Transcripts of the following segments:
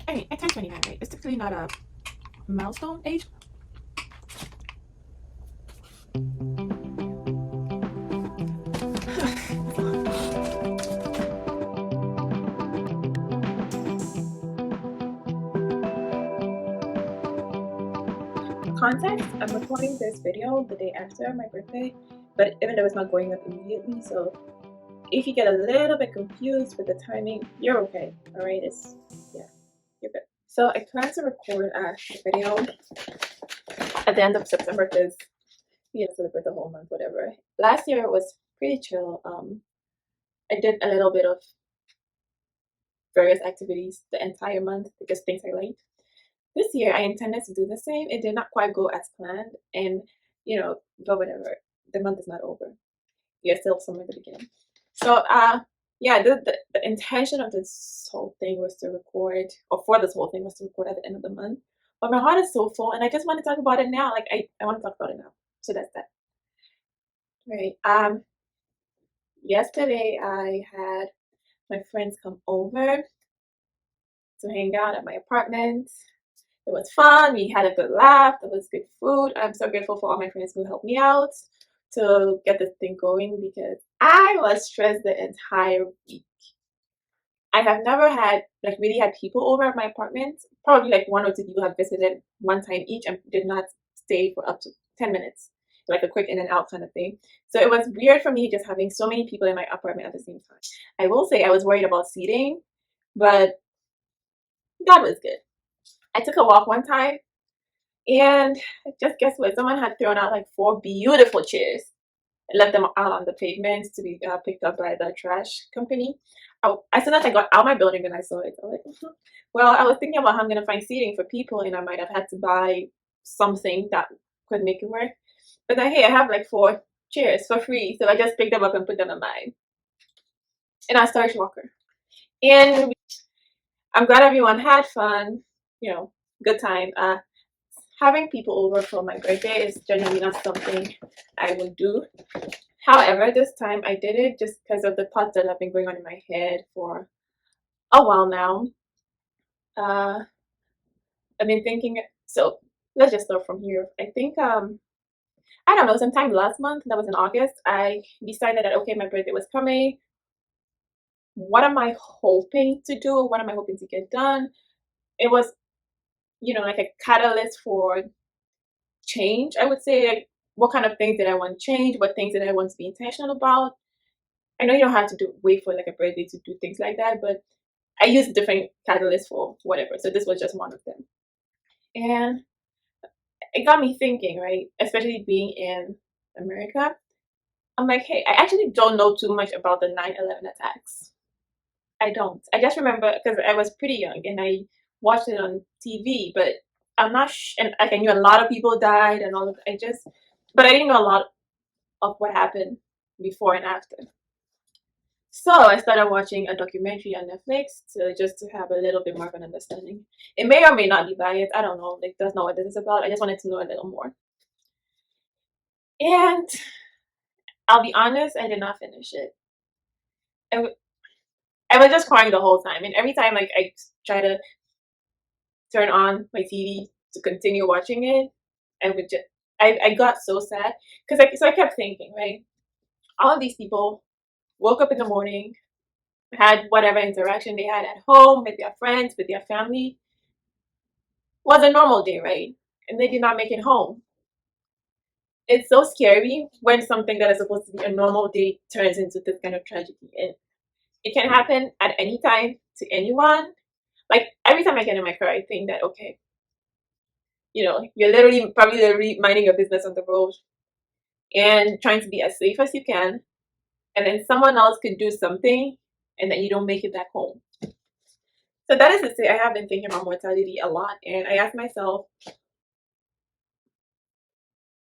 I turned 29, right? It's typically not a milestone age. Context, I'm recording this video the day after my birthday, but even though it's not going up immediately, so if you get a little bit confused with the timing, you're okay. All right, yeah, you're good. So I plan to record a video at the end of September because celebrate the whole month, whatever. Last year it was pretty chill. I did a little bit of various activities the entire month because things I liked. This year I intended to do the same. It did not quite go as planned, and but whatever. The month is not over. You're still somewhere at the beginning. So yeah, the intention of this whole thing was to record, or for this whole thing was to record at the end of the month. But my heart is so full, and I just want to talk about it now. Like I want to talk about it now. So that's that. Right. Yesterday I had my friends come over to hang out at my apartment. It was fun. We had a good laugh. It was good food. I'm so grateful for all my friends who helped me out to get this thing going because I was stressed the entire week. I have never had really had people over at my apartment. Probably like one or two people have visited one time each and did not stay for up to 10 minutes, like a quick in and out kind of thing. So it was weird for me just having so many people in my apartment at the same time. I will say I was worried about seating, but that was good. I took a walk one time and just guess what? Someone had thrown out like 4 beautiful chairs and left them out on the pavement to be picked up by the trash company. As soon as I got out my building and I saw it, I was like, well, I was thinking about how I'm going to find seating for people and I might have had to buy something that could make it work. But then, hey, I have like 4 chairs for free. So I just picked them up and put them in mine. And I started walking. And I'm glad everyone had fun, good time. Having people over for my birthday is generally not something I would do. However, this time I did it just because of the thoughts that have been going on in my head for a while now. I've been thinking, so let's just start from here. I think, I don't know, sometime last month, that was in August, I decided that, okay, my birthday was coming. What am I hoping to do? What am I hoping to get done? It was, like a catalyst for change, I would say. Like, what kind of things did I want to change? What things did I want to be intentional about? I know you don't have to wait for like a birthday to do things like that, but I use different catalysts for whatever. So this was just one of them. And it got me thinking, right? Especially being in America. I'm like, hey, I actually don't know too much about the 9/11 attacks. I don't. I just remember because I was pretty young and I watched it on TV, but I'm not, and like I knew a lot of people died and all of. But I didn't know a lot of what happened before and after. So I started watching a documentary on Netflix to have a little bit more of an understanding. It may or may not be biased. I don't know. Like that's not what this is about. I just wanted to know a little more. And I'll be honest, I did not finish it. I was just crying the whole time, and every time like I try to turn on my TV to continue watching it, I would just I got so sad because I kept thinking, right, all of these people woke up in the morning, had whatever interaction they had at home with their friends, with their family, was a normal day, right? And they did not make it home. It's so scary when something that is supposed to be a normal day turns into this kind of tragedy. And it can happen at any time to anyone. Like every time I get in my car, I think that, okay, you're literally minding your business on the road and trying to be as safe as you can. And then someone else could do something and then you don't make it back home. So that is to say, I have been thinking about mortality a lot. And I ask myself,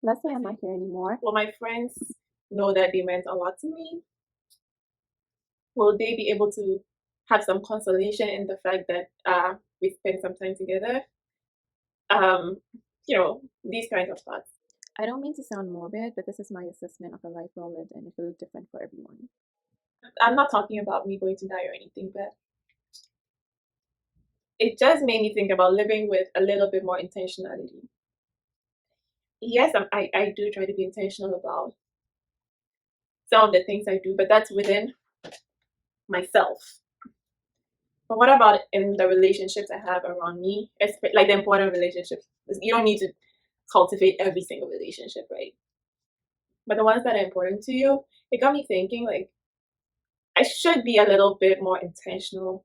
let's say I'm not here anymore. Will my friends know that they meant a lot to me? Will they be able to have some consolation in the fact that we spent some time together? Um, these kinds of thoughts. I don't mean to sound morbid, but this is my assessment of a life well lived, and it will look different for everyone. I'm not talking about me going to die or anything, but it just made me think about living with a little bit more intentionality. Yes, I do try to be intentional about some of the things I do, but that's within myself. But what about in the relationships I have around me? Like the important relationships. You don't need to cultivate every single relationship, right? But the ones that are important to you, it got me thinking like I should be a little bit more intentional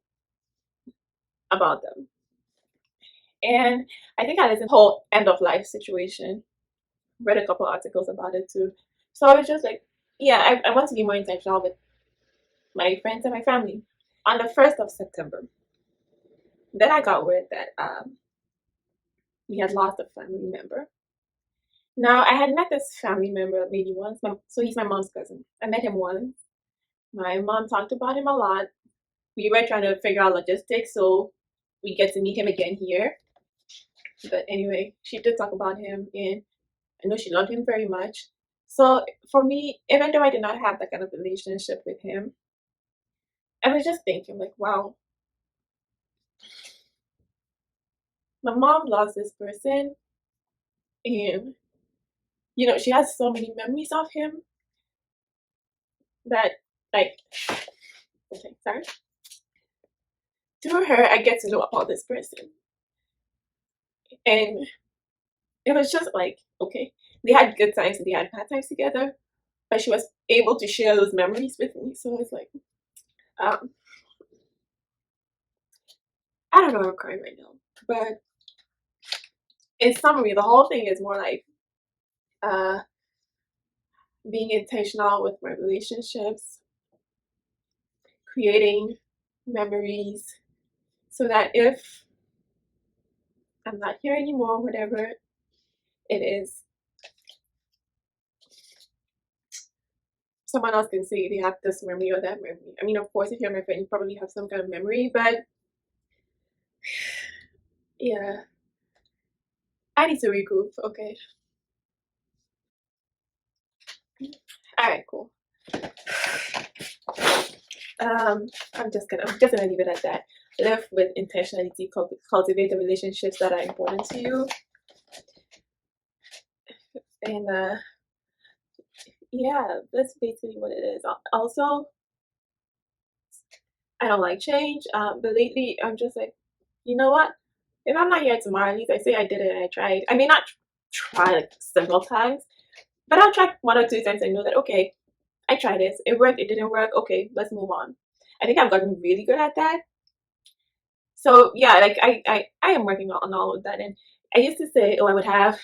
about them. And I think I listened to the whole end of life situation, read a couple articles about it too. So I was just like, yeah, I want to be more intentional with my friends and my family. On the 1st of September, then I got word that we had lost a family member. Now, I had met this family member maybe once, so he's my mom's cousin. I met him once. My mom talked about him a lot. We were trying to figure out logistics so we get to meet him again here. But anyway, she did talk about him, and I know she loved him very much. So for me, even though I did not have that kind of relationship with him, I was just thinking, like, wow, my mom lost this person, and she has so many memories of him that, like, okay, sorry. Through her, I get to know about this person, and it was just like, okay, they had good times and they had bad times together, but she was able to share those memories with me. So it's like, um, I don't know, I'm crying right now, but in summary, the whole thing is more like uh, being intentional with my relationships, creating memories, so that if I'm not here anymore, whatever it is, someone else can say they have this memory or that memory. I mean, of course, if you're my friend, you probably have some kind of memory, but yeah, I need to regroup. Okay. All right, cool. I'm just gonna leave it at that. Live with intentionality, cultivate the relationships that are important to you, and yeah, that's basically what it is. Also, I don't like change, but lately I'm just like, you know what? If I'm not here tomorrow, at least I say I did it and I tried. I may not try like several times, but I'll try one or two times and know that okay, I tried this. It worked. It didn't work. Okay, let's move on. I think I've gotten really good at that. So yeah, like I am working on all of that. And I used to say, oh, I would have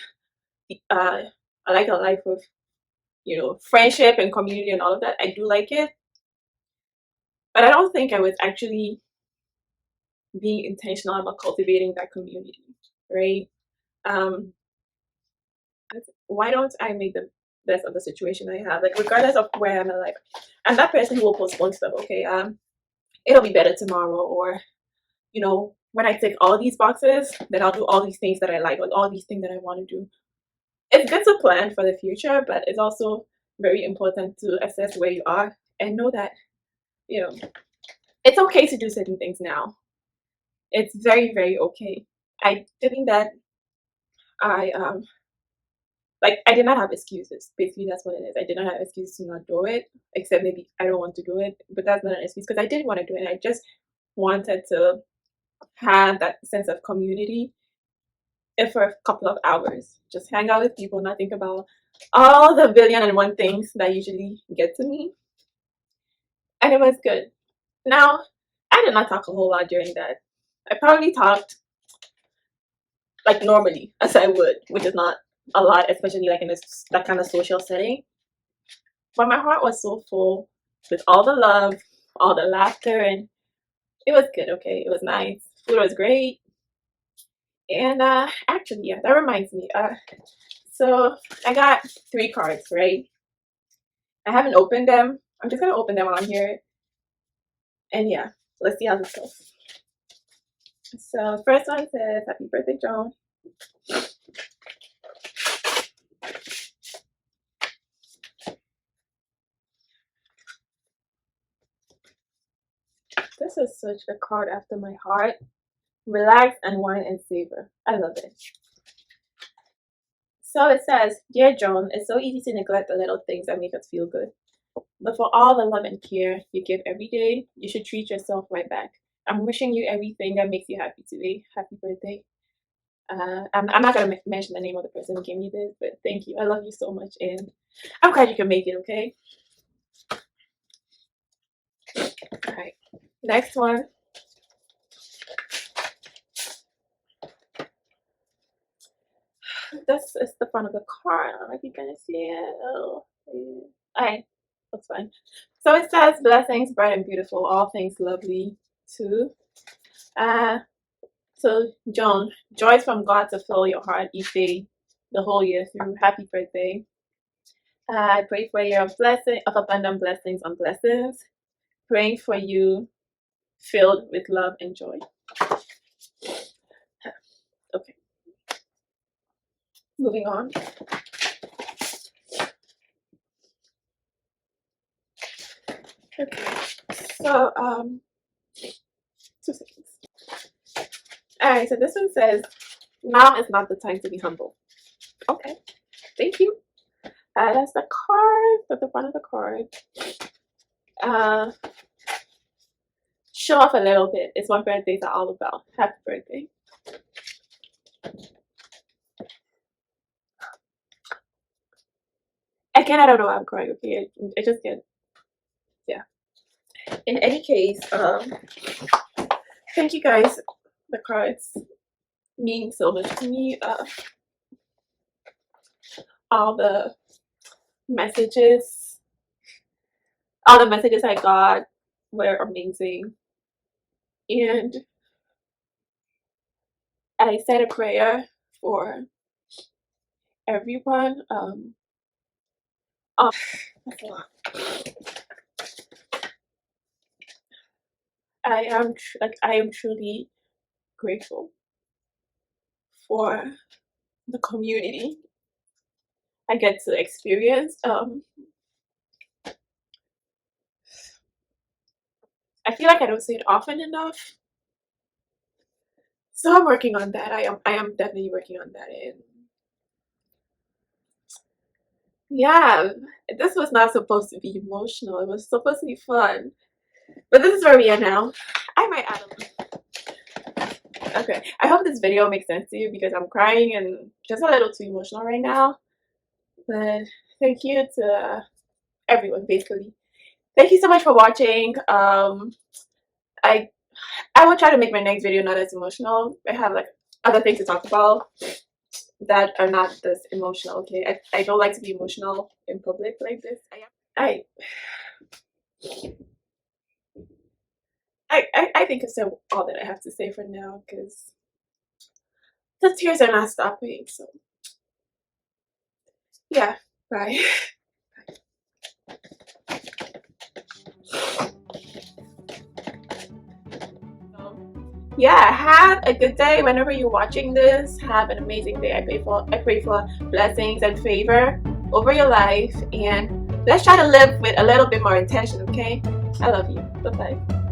uh I like a life of friendship and community and all of that. I do like it, but I don't think I was actually being intentional about cultivating that community, right? Um, why don't I make the best of the situation I have? Like regardless of where I'm in life, I'm that person who will postpone stuff. Okay, it'll be better tomorrow, or when I tick all these boxes, then I'll do all these things that I like, or all these things that I want to do. It's good to plan for the future, but it's also very important to assess where you are and know that you know it's okay to do certain things now. It's very, very okay. I think that I I did not have excuses. Basically, that's what it is. I did not have excuses to not do it, except maybe I don't want to do it. But that's not an excuse because I did want to do it. I just wanted to have that sense of community and for a couple of hours. Just hang out with people, not think about all the billion and one things that usually get to me. And it was good. Now, I did not talk a whole lot during that. I probably talked like normally as I would, which is not a lot, especially like in that kind of social setting. But my heart was so full with all the love, all the laughter, and it was good. Okay, it was nice. Food was great, and actually, yeah, that reminds me. So I got 3 cards, right? I haven't opened them. I'm just gonna open them on here, and yeah, let's see how this goes. So first one says, "Happy birthday, Joan." This is such a card after my heart. relax, unwind, and savor. I love it. So it says, Dear Joan, it's so easy to neglect the little things that make us feel good. But for all the love and care you give every day, you should treat yourself right back. I'm wishing you everything that makes you happy today. Happy birthday. I'm not going to mention the name of the person who gave me this, but thank you. I love you so much, and I'm glad you can make it, okay? All right. Next one. This is the front of the card. I don't know if you can see it. Oh, yeah. Alright, that's fine. So it says, blessings, bright and beautiful, all things lovely too. So Joan, joys from God to fill your heart each day, the whole year through. Happy birthday. I pray for your blessing of abundant blessings on blessings. Praying for you, filled with love and joy. Okay. Moving on. Okay. So 2 seconds. Alright, so this one says, now is not the time to be humble. Okay. Thank you. That's the card, at the front of the card. Show off a little bit. It's what birthdays are all about. Happy birthday. Again, I don't know why I'm crying, okay? I just get, yeah. In any case, thank you guys. The cards mean so much to me. All the messages, I got were amazing. And I said a prayer for everyone. That's a lot. I am truly grateful for the community I get to experience. I feel like I don't say it often enough, so I'm working on that. I am definitely working on that. And yeah, this was not supposed to be emotional. It was supposed to be fun, but this is where we are now. I might add a little. Okay, I hope this video makes sense to you because I'm crying and just a little too emotional right now. But thank you to everyone, basically. Thank you so much for watching. I will try to make my next video not as emotional. I have like other things to talk about that are not this emotional. Okay, I don't like to be emotional in public like this. I think I've said all that I have to say for now because the tears are not stopping. So yeah, bye. Yeah, have a good day whenever you're watching this. Have an amazing day. I pray for blessings and favor over your life, and let's try to live with a little bit more intention, okay? I love you. Bye bye.